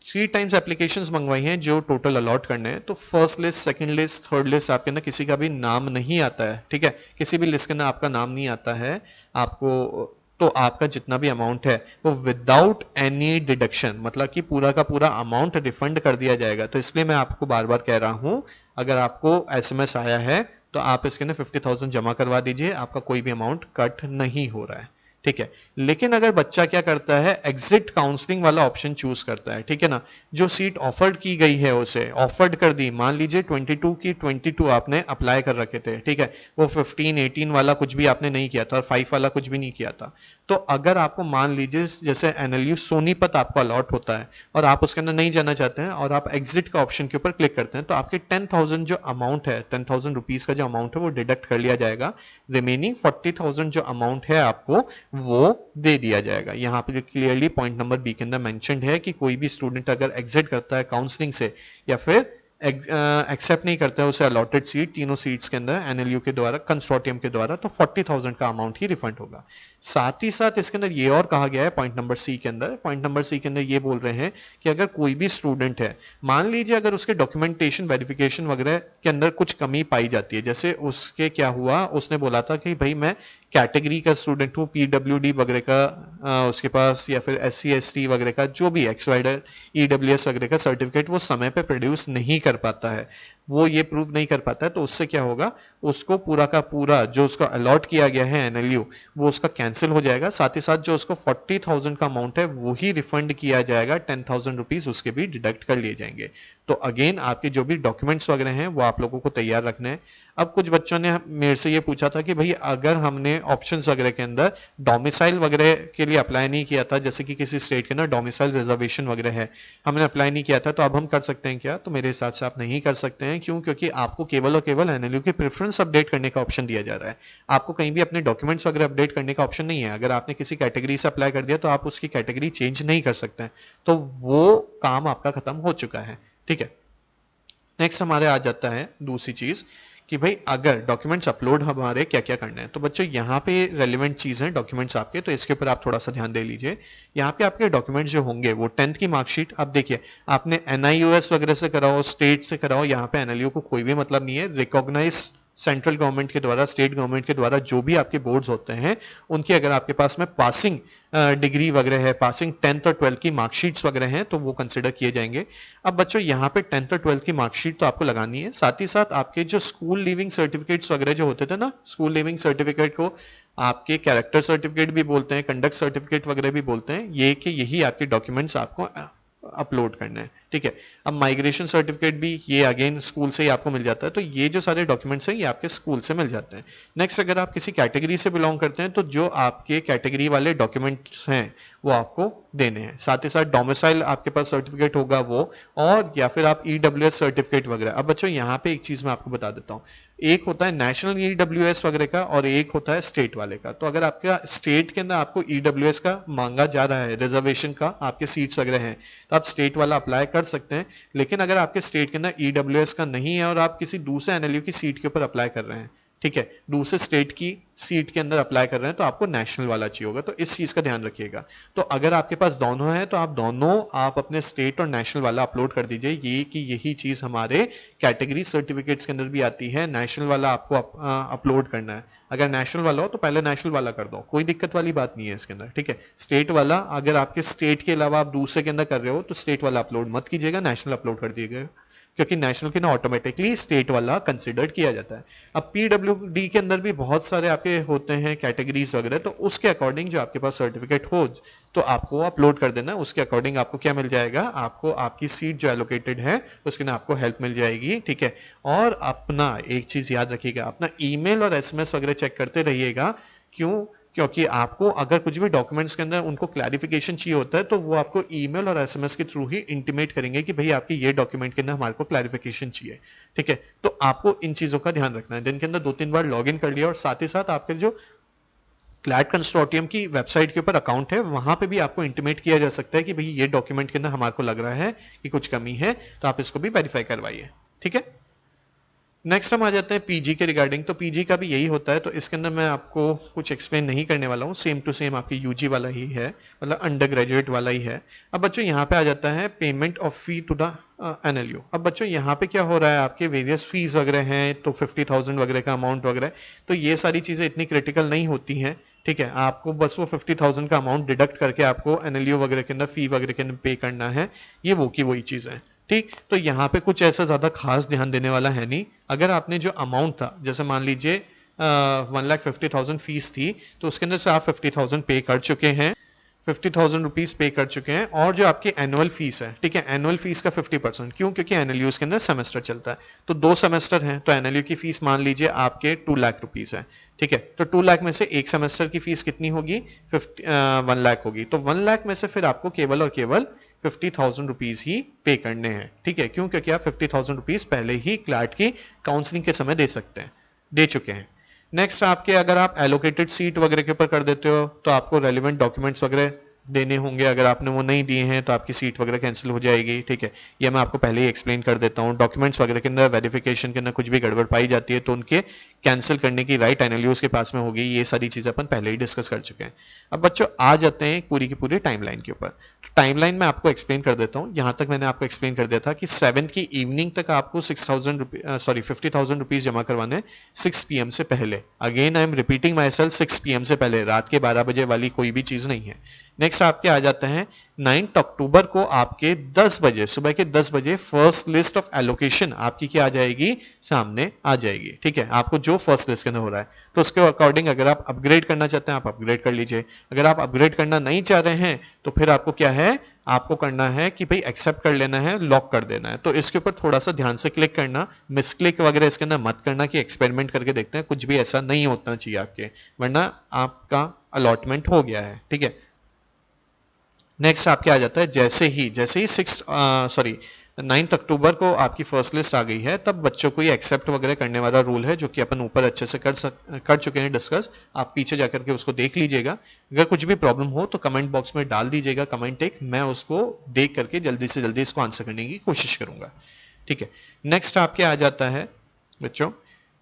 3 टाइम्स एप्लीकेशंस मंगवाई हैं जो टोटल अलॉट करने हैं, तो first list, second list, third list आपके अंदर किसी का भी नाम नहीं आता है, ठीक है, किसी भी लिस्ट के अंदर आपका नाम नहीं आता है आपको, तो आपका जितना भी अमाउंट है वो विदाउट एनी डिडक्शन, मतलब कि पूरा का पूरा अमाउंट रिफंड कर दिया जाएगा। तो इसलिए मैं आपको बार बार कह रहा हूं, अगर आपको एसएमएस आया है तो आप इसके अंदर 50,000 जमा करवा दीजिए, आपका कोई भी अमाउंट कट नहीं हो रहा है, ठीक है। लेकिन अगर बच्चा क्या करता है, एग्जिट काउंसलिंग वाला ऑप्शन चूज करता है, ठीक है ना, जो सीट ऑफर्ड की गई है उसे ऑफर्ड कर दी, मान लीजिए 22 की 22 आपने अप्लाई कर रखे थे, ठीक है, वो 15 18 वाला कुछ भी आपने नहीं किया था और 5 वाला कुछ भी नहीं किया था, तो अगर आपको मान लीजिए जैसे एनएलयू सोनीपत आपको अलॉट होता है और आप उसके अंदर नहीं जाना चाहते हैं और आप एग्जिट का ऑप्शन के ऊपर क्लिक करते हैं, तो आपके 10,000 जो अमाउंट है, 10,000 रुपीज का जो अमाउंट है वो डिडक्ट कर लिया जाएगा, रिमेनिंग 40,000 जो अमाउंट है आपको वो दे दिया जाएगा। यहाँ पे क्लियरली पॉइंट नंबर बी के अंदर मेंशन्ड है कि कोई भी स्टूडेंट अगर एग्जिट करता है काउंसलिंग से या फिर एक्सेप्ट नहीं करता है उसे अलॉटेड सीट तीनों सीट्स के अंदर एनएलयू के द्वारा कंसोर्टियम के द्वारा, तो 40,000 का अमाउंट ही रिफंड होगा। साथ ही साथ इसके अंदर ये और कहा गया है पॉइंट नंबर सी के अंदर, पॉइंट नंबर सी के अंदर ये बोल रहे हैं कि अगर कोई भी स्टूडेंट है, मान लीजिए अगर उसके डॉक्यूमेंटेशन वेरिफिकेशन वगैरह के अंदर कुछ कमी पाई जाती है, जैसे उसके क्या हुआ, उसने बोला था कि भाई मैं कैटेगरी का स्टूडेंट हूँ, पीडब्ल्यूडी वगैरह का उसके पास, या फिर एससी एसटी वगैरह का जो भी एक्सवाइडर ईडब्ल्यूएस वगैरह का सर्टिफिकेट वो समय पे प्रोड्यूस नहीं कर पाता है, वो ये प्रूव नहीं कर पाता है, तो उससे क्या होगा, उसको पूरा का पूरा जो उसको अलॉट किया गया है एनएलयू वो उसका कैंसिल हो जाएगा। साथ ही साथ जो उसको 40,000 का अमाउंट है वो ही रिफंड किया जाएगा, 10,000 रुपीज उसके भी डिडक्ट कर लिए जाएंगे। तो अगेन आपके जो भी डॉक्यूमेंट्स वगैरह हैं वो आप लोगों को तैयार रखने हैं। अब कुछ बच्चों ने मेरे से ये पूछा था कि भाई अगर हमने ऑप्शंस वगैरह के अंदर डोमिसाइल वगैरह के लिए अप्लाई नहीं किया था, जैसे कि किसी स्टेट के अंदर डोमिसाइल रिजर्वेशन वगैरह है, हमने अप्लाई नहीं किया था, तो अब हम कर सकते हैं क्या? तो मेरे हिसाब से आप नहीं कर सकते हैं। क्यों? क्योंकि आपको केवल और केवल एनएलयू के प्रेफरेंस अपडेट करने का ऑप्शन दिया जा रहा है, आपको कहीं भी अपने डॉक्यूमेंट्स वगैरह अपडेट करने का ऑप्शन नहीं है। अगर आपने किसी कैटेगरी से अप्लाई कर दिया तो आप उसकी कैटेगरी चेंज नहीं कर सकते हैं, तो वो काम आपका खत्म हो चुका है। ठीक है, नेक्स्ट हमारे आ जाता है दूसरी चीज कि भाई अगर डॉक्यूमेंट्स अपलोड हमारे क्या क्या करने हैं। तो बच्चों यहाँ पे रेलिवेंट चीज है डॉक्यूमेंट्स आपके, तो इसके ऊपर आप थोड़ा सा ध्यान दे लीजिए। यहाँ पे आपके डॉक्यूमेंट्स जो होंगे वो 10th की मार्कशीट, अब देखिए आपने एनआईओएस वगैरह से कराओ, स्टेट से कराओ, यहाँ पे एनएलयू को कोई भी मतलब नहीं है। रिकॉग्नाइज सेंट्रल गवर्नमेंट के द्वारा, स्टेट गवर्नमेंट के द्वारा जो भी आपके बोर्ड्स होते हैं उनकी अगर आपके पास में पासिंग डिग्री वगैरह है, पासिंग 10th और 12th की मार्कशीट्स वगैरह हैं, तो वो कंसिडर किए जाएंगे। अब बच्चों यहाँ पे 10th और 12th की मार्कशीट तो आपको लगानी है, साथ ही साथ आपके जो स्कूल लिविंग सर्टिफिकेट्स वगैरह जो होते थे ना, स्कूल लिविंग सर्टिफिकेट को आपके कैरेक्टर सर्टिफिकेट भी बोलते हैं, कंडक्ट सर्टिफिकेट वगैरह भी बोलते हैं, ये कि यही आपके डॉक्यूमेंट्स आपको अपलोड करना है। ठीक है, अब माइग्रेशन सर्टिफिकेट भी ये अगेन स्कूल से ही आपको मिल जाता है, तो ये जो सारे डॉक्यूमेंट्स हैं ये आपके स्कूल से मिल जाते हैं। नेक्स्ट, अगर आप किसी कैटेगरी से बिलोंग करते हैं तो जो आपके कैटेगरी वाले डॉक्यूमेंट्स हैं वो आपको देने हैं। साथ ही साथ डोमिसाइल आपके पास सर्टिफिकेट होगा वो, और या फिर आप ईडब्ल्यूएस सर्टिफिकेट वगैरह। अब बच्चों यहाँ पे एक चीज मैं आपको बता देता हूँ, एक होता है नेशनल ईडब्ल्यूएस वगैरह का और एक होता है स्टेट वाले का। तो अगर आपका स्टेट के अंदर आपको ईडब्ल्यूएस का मांगा जा रहा है, रिजर्वेशन का आपके सीट्स वगैरह हैं, तो आप स्टेट वाला अप्लाई कर सकते हैं। लेकिन अगर आपके स्टेट के अंदर ईडब्ल्यूएस का नहीं है और आप किसी दूसरे एनएलयू की सीट के ऊपर अप्लाई कर रहे हैं, ठीक है, दूसरे स्टेट की सीट के अंदर अप्लाई कर रहे हैं, तो आपको नेशनल वाला चाहिए होगा, तो इस चीज का ध्यान रखिएगा। तो अगर आपके पास दोनों है तो आप दोनों आप अपने स्टेट और नेशनल वाला अपलोड कर दीजिए, ये कि यही चीज हमारे कैटेगरी सर्टिफिकेट्स के अंदर भी आती है, नेशनल वाला आपको अपलोड करना है। अगर नेशनल वाला हो तो पहले नेशनल वाला कर दो, कोई दिक्कत वाली बात नहीं है इसके अंदर। ठीक है, स्टेट वाला अगर आपके स्टेट के अलावा आप दूसरे के अंदर कर रहे हो तो स्टेट वाला अपलोड मत कीजिएगा, नेशनल अपलोड कर दीजिएगा, क्योंकि नेशनल के ना ऑटोमेटिकली स्टेट वाला कंसिडर्ड किया जाता है। अब पीडब्ल्यूडी के अंदर भी बहुत सारे आपके होते हैं कैटेगरीज वगैरह, तो उसके अकॉर्डिंग जो आपके पास सर्टिफिकेट हो तो आपको अपलोड कर देना, उसके अकॉर्डिंग आपको क्या मिल जाएगा, आपको आपकी सीट जो एलोकेटेड है उसके ना आपको हेल्प मिल जाएगी। ठीक है, और अपना एक चीज याद रखिएगा, अपना ईमेल और एसएमएस वगैरह चेक करते रहिएगा। क्यों? क्योंकि आपको अगर कुछ भी डॉक्यूमेंट्स के अंदर उनको क्लैरिफिकेशन चाहिए होता है तो वो आपको ईमेल और एसएमएस के थ्रू ही इंटीमेट करेंगे कि भाई आपके ये डॉक्यूमेंट के अंदर हमारे को क्लैरिफिकेशन चाहिए। ठीक है, तो आपको इन चीजों का ध्यान रखना है। दिन के अंदर 2-3 बार लॉग इन कर लिया, और साथ ही साथ आपके जो क्लैट कंसोर्टियम की वेबसाइट के ऊपर अकाउंट है वहां पे भी आपको इंटीमेट किया जा सकता है कि भाई ये डॉक्यूमेंट के अंदर हमारे को लग रहा है कि कुछ कमी है, तो आप इसको भी वेरीफाई करवाइए। ठीक है, नेक्स्ट हम आ जाते हैं पीजी के रिगार्डिंग। तो पीजी का भी यही होता है, तो इसके अंदर मैं आपको कुछ एक्सप्लेन नहीं करने वाला हूँ, सेम टू सेम आपकी यूजी वाला ही है, मतलब अंडर ग्रेजुएट वाला ही है। अब बच्चों यहाँ पे आ जाता है payment of fee to the NLU. अब बच्चों यहाँ पे क्या हो रहा है, आपके वेरियस फीस वगैरह हैं, तो 50,000 वगैरह का अमाउंट वगैरह, तो ये सारी चीजें इतनी क्रिटिकल नहीं होती हैं। ठीक है, आपको बस वो 50,000 का अमाउंट डिडक्ट करके आपको एनएलयू वगैरह के अंदर फी वगैरह के अंदर पे करना है, ये वो की वही चीज है। ठीक, तो यहाँ पे कुछ ऐसा ज्यादा खास ध्यान देने वाला है नहीं। अगर आपने जो अमाउंट था, जैसे मान लीजिए 1,50,000 फीस थी, तो उसके अंदर से आप 50,000 पे कर चुके हैं, 50,000 रुपीज पे कर चुके हैं, और जो आपकी एनुअल फीस है, ठीक है, एनुअल फीस का 50%, क्यों? क्योंकि एनएलयू के अंदर सेमेस्टर चलता है, तो 2 सेमेस्टर हैं, तो एनएलयू की फीस मान लीजिए आपके 2 लाख रुपीज है। ठीक है, तो 2 लाख में से एक सेमेस्टर की फीस कितनी होगी, 1 लाख होगी, तो 1 लाख में से फिर आपको केवल और केवल 50,000 रुपीज ही पे करने हैं। ठीक है, क्यों? क्योंकि आप 50,000 रुपीज पहले ही क्लैट की काउंसलिंग के समय दे सकते हैं, दे चुके हैं। नेक्स्ट आपके, अगर आप एलोकेटेड सीट वगैरह के ऊपर कर देते हो तो आपको रेलिवेंट डॉक्यूमेंट्स वगैरह देने होंगे, अगर आपने वो नहीं दिए हैं तो आपकी सीट वगैरह कैंसिल हो जाएगी। ठीक है, ये मैं आपको पहले ही एक्सप्लेन कर देता हूँ। डॉक्यूमेंट्स वगैरह के अंदर वेरिफिकेशन के अंदर कुछ भी गड़बड़ पाई जाती है तो उनके कैंसिल करने की राइट एनएलयूज के पास में होगी। ये सारी चीजें अपन पहले ही डिस्कस कर चुके हैं। अब बच्चों आ जाते हैं पूरी की पूरी टाइमलाइन के ऊपर। तो टाइमलाइन में आपको एक्सप्लेन कर देता हूँ। यहाँ तक मैंने आपको एक्सप्लेन कर दिया था कि 7 की इवनिंग तक आपको 50,000 रुपीज जमा करवाने 6 PM से पहले। Again I am repeating my self, 6 PM से पहले, रात के 12 बजे वाली कोई भी चीज नहीं है। नेक्स्ट आपके आ जाते हैं 9 अक्टूबर को आपके 10 बजे, सुबह के 10 बजे फर्स्ट लिस्ट ऑफ एलोकेशन आपकी क्या आ जाएगी, सामने आ जाएगी। ठीक है, आपको जो फर्स्ट लिस्ट के अंदर हो रहा है तो उसके अकॉर्डिंग अगर आप अपग्रेड करना चाहते हैं आप अपग्रेड कर लीजिए। अगर आप अपग्रेड करना नहीं चाह रहे हैं तो फिर आपको क्या है, आपको करना है कि भाई एक्सेप्ट कर लेना है, लॉक कर देना है। तो इसके ऊपर थोड़ा सा ध्यान से क्लिक करना, मिसक्लिक वगैरह इसके अंदर मत करना कि एक्सपेरिमेंट करके देखते हैं, कुछ भी ऐसा नहीं होना चाहिए आपके, वरना आपका अलॉटमेंट हो गया है। ठीक है, नेक्स्ट आपके आ जाता है जैसे ही 9 अक्टूबर को आपकी फर्स्ट लिस्ट आ गई है तब बच्चों को ये एक्सेप्ट वगैरह करने वाला रूल है जो कि अपन ऊपर अच्छे से कर चुके हैं डिस्कस। आप पीछे जाकर के उसको देख लीजिएगा। अगर कुछ भी प्रॉब्लम हो तो कमेंट बॉक्स में डाल दीजिएगा कमेंट एक, मैं उसको देख करके जल्दी से जल्दी इसको आंसर करने की कोशिश करूंगा। ठीक है, नेक्स्ट आपके आ जाता है बच्चों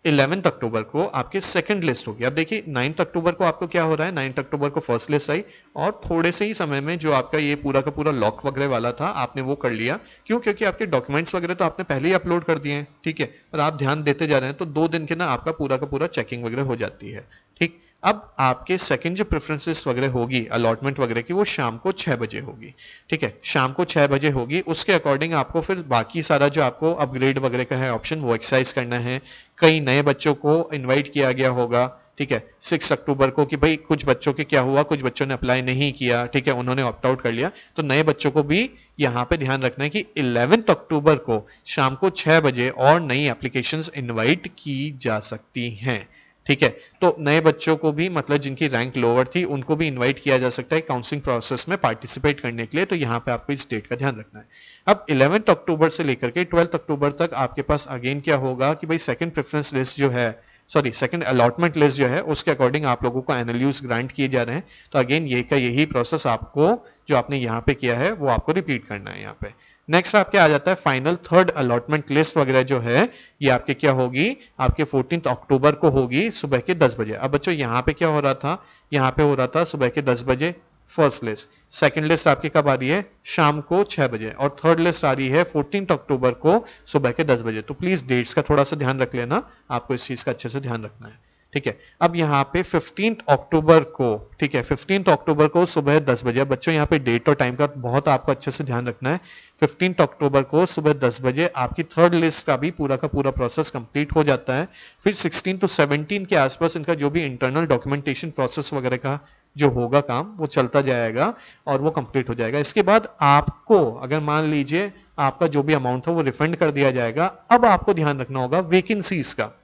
11 अक्टूबर को आपके सेकंड लिस्ट होगी। अब देखिए 9 अक्टूबर को आपको क्या हो रहा है, 9 अक्टूबर को फर्स्ट लिस्ट आई और थोड़े से ही समय में जो आपका ये पूरा का पूरा लॉक वगैरह वाला था आपने वो कर लिया। क्यों? क्योंकि आपके डॉक्यूमेंट्स वगैरह तो आपने पहले ही अपलोड कर दिए हैं। ठीक है, और आप ध्यान देते जा रहे हैं तो 2 दिन के ना आपका पूरा का पूरा चेकिंग वगैरह हो जाती है। ठीक, अब आपके सेकंड जो प्रेफरेंस लिस्ट वगैरह होगी अलॉटमेंट वगैरह की वो शाम को 6 बजे होगी। ठीक है, शाम को 6 बजे होगी। उसके अकॉर्डिंग आपको फिर बाकी सारा जो आपको अपग्रेड वगैरह का है ऑप्शन वो एक्सरसाइज करना है। कई नए बच्चों को इनवाइट किया गया होगा। ठीक है, 6 अक्टूबर को कि भाई कुछ बच्चों के क्या हुआ, कुछ बच्चों ने अप्लाई नहीं किया। ठीक है, उन्होंने ऑप्ट आउट कर लिया, तो नए बच्चों को भी यहाँ पे ध्यान रखना है कि 11 अक्टूबर को शाम को 6 बजे और नई एप्लीकेशंस इनवाइट की जा सकती हैं। ठीक है, तो नए बच्चों को भी मतलब जिनकी रैंक लोअर थी उनको भी इनवाइट किया जा सकता है काउंसलिंग प्रोसेस में पार्टिसिपेट करने के लिए। तो यहाँ पे आपको इस डेट का ध्यान रखना है। अब 11 अक्टूबर से लेकर के 12 अक्टूबर तक आपके पास अगेन क्या होगा कि भाई सेकंड प्रेफरेंस लिस्ट जो है, सेकंड अलॉटमेंट लिस्ट जो है उसके अकॉर्डिंग आप लोगों को एनएलयूज ग्रांट किए जा रहे हैं। तो अगेन ये का यही प्रोसेस आपको जो आपने यहाँ पे किया है वो आपको रिपीट करना है यहाँ पे। नेक्स्ट आपके आ जाता है फाइनल थर्ड अलॉटमेंट लिस्ट वगैरह जो है ये आपके क्या होगी, आपके 14 अक्टूबर को होगी सुबह के 10 बजे। अब बच्चों यहाँ पे क्या हो रहा था, यहाँ पे हो रहा था सुबह के 10 बजे फर्स्ट लिस्ट। सेकंड लिस्ट आपकी कब आ रही है, शाम को 6 बजे। और थर्ड लिस्ट आ रही है 14 अक्टूबर को सुबह के 10 बजे। तो प्लीज डेट्स का थोड़ा सा ध्यान रख लेना, आपको इस चीज का अच्छे से ध्यान रखना है। ठीक है, अब यहाँ पे 15 अक्टूबर को, ठीक है 15 अक्टूबर को सुबह 10 बजे। बच्चों यहाँ पे डेट और टाइम का बहुत आपको अच्छे से ध्यान रखना है। 15 अक्टूबर को सुबह 10 बजे आपकी थर्ड लिस्ट का भी पूरा का पूरा प्रोसेस कंप्लीट हो जाता है। फिर 16 to 17 के आसपास इनका जो भी इंटरनल डॉक्यूमेंटेशन प्रोसेस वगैरह का जो होगा काम वो चलता जाएगा और वो कंप्लीट हो जाएगा। इसके बाद आपको अगर मान लीजिए आपका जो भी अमाउंट था वो रिफंड कर दिया जाएगा। अब आपको ध्यान रखना होगा वैकेंसीज का।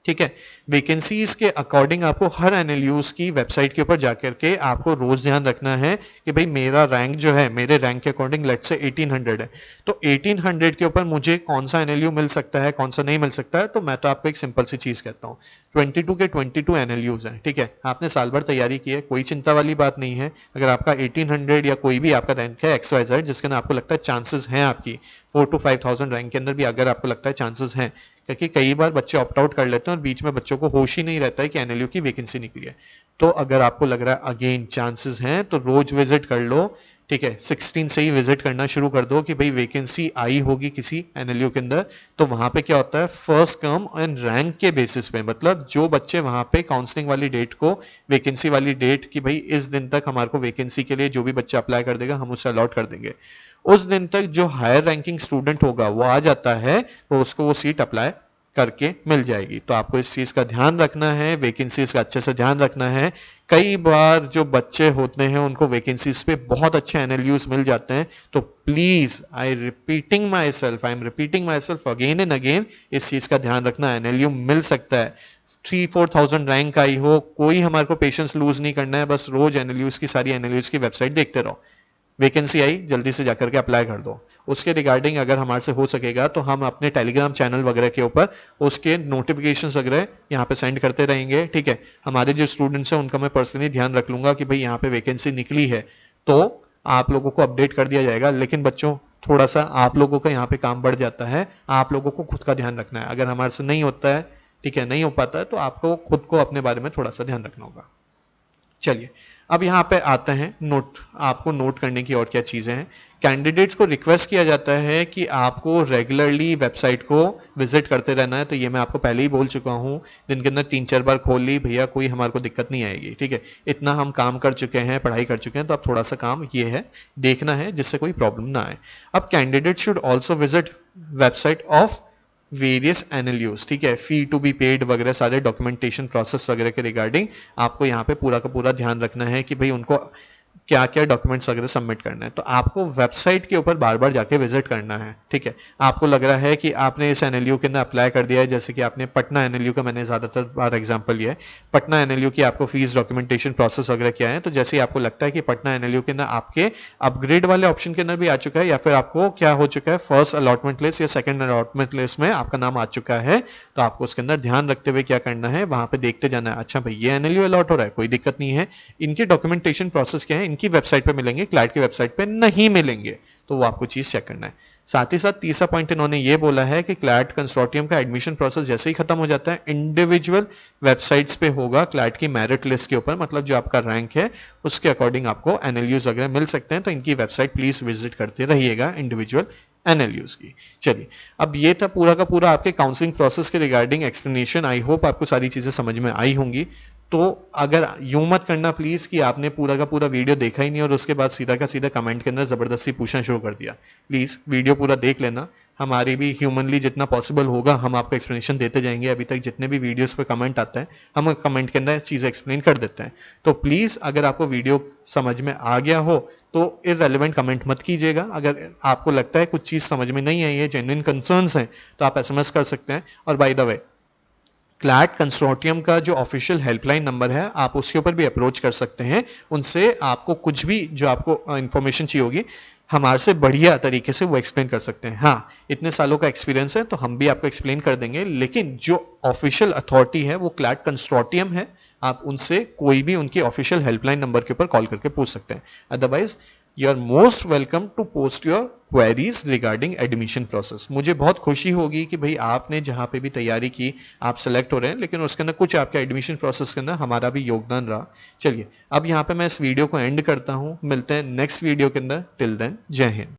ठीक है, वैकेंसीज के अकॉर्डिंग आपको हर एनएलयूज की वेबसाइट के ऊपर जाकर के आपको रोज ध्यान रखना है कि भाई मेरा रैंक जो है, मेरे रैंक के अकॉर्डिंग लेट से 1800 है, तो 1800 के ऊपर मुझे कौन सा एनएलयू मिल सकता है, कौन सा नहीं मिल सकता है। तो मैं तो आपको एक सिंपल सी चीज कहता हूँ, 22 के 22 एनएलयूज हैं। ठीक है, आपने साल भर तैयारी की है, कोई चिंता वाली बात नहीं है। अगर आपका 1800 या कोई भी आपका रैंक है XYZ जिसके अंदर आपको लगता है चांसेस हैं आपकी 4 to 5000 रैंक के अंदर भी अगर आपको लगता है चांसेस हैं, क्योंकि कई बार बच्चे ऑप्ट आउट कर लेते हैं और बीच में बच्चों को होश ही नहीं रहता है कि एनएलयू की वैकेंसी निकली है। तो अगर आपको लग रहा है अगेन चांसेस हैं तो रोज विजिट कर लो। ठीक है, 16 से ही विजिट करना शुरू कर दो कि भाई वैकेंसी आई होगी किसी एनएलयू के अंदर, तो वहां पे क्या होता है फर्स्ट कम एंड रैंक के बेसिस पे, मतलब जो बच्चे वहां पे काउंसलिंग वाली डेट को, वैकेंसी वाली डेट की भाई इस दिन तक हमारे को वैकेंसी के लिए जो भी बच्चा अप्लाई कर देगा हम उसे अलॉट कर देंगे, उस दिन तक जो हायर रैंकिंग स्टूडेंट होगा वो आ जाता है तो उसको वो सीट अप्लाई करके मिल जाएगी। तो आपको इस चीज का ध्यान रखना है, वैकेंसीज का अच्छे से ध्यान रखना है। कई बार जो बच्चे होते हैं उनको वैकेंसीज पे बहुत अच्छे एनएलयूज मिल जाते हैं, तो please I am repeating my self again and again, इस चीज का ध्यान रखना। एनएलयू मिल सकता है, 3-4,000 रैंक आई हो, कोई हमारे को पेशेंस लूज नहीं करना है, बस रोज एनएलयूज की सारी एनएलयूज की वेबसाइट देखते रहो। वैकेंसी आई जल्दी से जाकर के अप्लाई कर दो। उसके रिगार्डिंग अगर हमारे से हो सकेगा तो हम अपने टेलीग्राम चैनल वगैरह के ऊपर उसके नोटिफिकेशंस वगैरह यहाँ पे सेंड करते रहेंगे। ठीक है, हमारे जो स्टूडेंट्स हैं उनका मैं पर्सनली ध्यान रख लूंगा कि भाई यहाँ पे वैकेंसी निकली है, तो आप लोगों को अपडेट कर दिया जाएगा। लेकिन बच्चों थोड़ा सा आप लोगों का यहाँ पे काम बढ़ जाता है, आप लोगों को खुद का ध्यान रखना है। अगर हमारे से नहीं होता है, ठीक है, नहीं हो पाता है, तो आपको खुद को अपने बारे में थोड़ा सा ध्यान रखना होगा। चलिए अब यहाँ पे आते हैं नोट, आपको नोट करने की और क्या चीज़ें हैं। कैंडिडेट्स को रिक्वेस्ट किया जाता है कि आपको रेगुलरली वेबसाइट को विजिट करते रहना है। तो ये मैं आपको पहले ही बोल चुका हूँ, दिन के अंदर 3-4 बार खोल ली भैया, कोई हमारे को दिक्कत नहीं आएगी, ठीक है। इतना हम काम कर चुके हैं, पढ़ाई कर चुके हैं, तो अब थोड़ा सा काम ये है देखना है जिससे कोई प्रॉब्लम ना आए। अब candidate should also visit website of various NLUs, ठीक है, फी टू बी पेड वगैरह सारे डॉक्यूमेंटेशन प्रोसेस वगैरह के रिगार्डिंग आपको यहाँ पे पूरा का पूरा ध्यान रखना है कि भाई उनको क्या क्या डॉक्यूमेंट्स वगैरह सबमिट करना है। तो आपको वेबसाइट के ऊपर बार बार जाके विजिट करना है, ठीक है। आपको लग रहा है कि आपने इस एनएलयू के अंदर अप्लाई कर दिया है, जैसे कि आपने पटना एनएलयू का मैंने ज्यादातर बार एग्जांपल लिया है, पटना एनएलयू की आपको फीस डॉक्यूमेंटेशन प्रोसेस वगैरह क्या है। तो जैसे ही आपको लगता है कि पटना एनएलयू के अंदर आपके अपग्रेड वाले ऑप्शन के अंदर भी आ चुका है, या फिर आपको क्या हो चुका है, फर्स्ट अलॉटमेंट लिस्ट या सेकंड अलॉटमेंट लिस्ट में आपका नाम आ चुका है, तो आपको उसके अंदर ध्यान रखते हुए क्या करना है, वहां पे देखते जाना है, अच्छा भाई ये एनएलयू अलॉट हो रहा है, कोई दिक्कत नहीं है, इनके डॉक्यूमेंटेशन प्रोसेस क्या है, इनकी वेबसाइट पे मिलेंगे, क्लाइंट की वेबसाइट पे नहीं मिलेंगे, तो वो आपको चीज चेक करना है। साथ ही साथ तीसरा पॉइंट इन्होंने ये बोला है कि क्लाइंट कंसोर्टियम का एडमिशन प्रोसेस जैसे ही खत्म हो जाता है, इंडिविजुअल वेबसाइट्स पे होगा क्लाइंट की मेरिट लिस्ट के ऊपर, मतलब जो आपका रैंक है उसके अकॉर्डिंग आपको एनएलयूज वगैरह मिल सकते हैं। तो इनकी वेबसाइट प्लीज विजिट करते रहिएगा इंडिविजुअल एनएलयूज की। चलिए अब ये था पूरा का पूरा आपके काउंसलिंग प्रोसेस के रिगार्डिंग एक्सप्लेनेशन। आई होप आपको सारी चीजें समझ में आई होंगी। तो अगर यूं मत करना प्लीज कि आपने पूरा का पूरा वीडियो देखा ही नहीं और उसके बाद सीधा का सीधा कमेंट के अंदर जबरदस्ती पूछना शुरू कर दिया। प्लीज वीडियो पूरा देख लेना, हमारी भी ह्यूमनली जितना पॉसिबल होगा हम आपको एक्सप्लेनेशन देते जाएंगे। अभी तक जितने भी वीडियोस पे कमेंट आता है हम कमेंट के अंदर चीजें एक्सप्लेन कर देते हैं। तो प्लीज अगर आपको वीडियो समझ में आ गया हो तो इररेलेवेंट कमेंट मत कीजिएगा। अगर आपको लगता है कुछ चीज समझ में नहीं आई है, जेन्युइन कंसर्न्स हैं, तो आप एसएमएस कर सकते हैं। और by the way CLAT consortium का जो ऑफिशियल हेल्पलाइन नंबर है आप उसके ऊपर भी अप्रोच कर सकते हैं। उनसे आपको कुछ भी जो आपको इंफॉर्मेशन चाहिए होगी हमारे से बढ़िया तरीके से वो एक्सप्लेन कर सकते हैं। हाँ, इतने सालों का एक्सपीरियंस है तो हम भी आपको एक्सप्लेन कर देंगे, लेकिन जो ऑफिशियल अथॉरिटी है वो क्लैट कंसोर्टियम है। आप उनसे कोई भी उनकी ऑफिशियल हेल्पलाइन नंबर के ऊपर कॉल करके पूछ सकते हैं। Otherwise you are most welcome to post your queries regarding admission process. मुझे बहुत खुशी होगी कि भाई आपने जहां पे भी तैयारी की आप सेलेक्ट हो रहे हैं, लेकिन उसके अंदर कुछ आपके एडमिशन प्रोसेस के अंदर हमारा भी योगदान रहा। चलिए अब यहाँ पे मैं इस वीडियो को एंड करता हूं, मिलते हैं नेक्स्ट वीडियो के अंदर। टिल देन जय हिंद।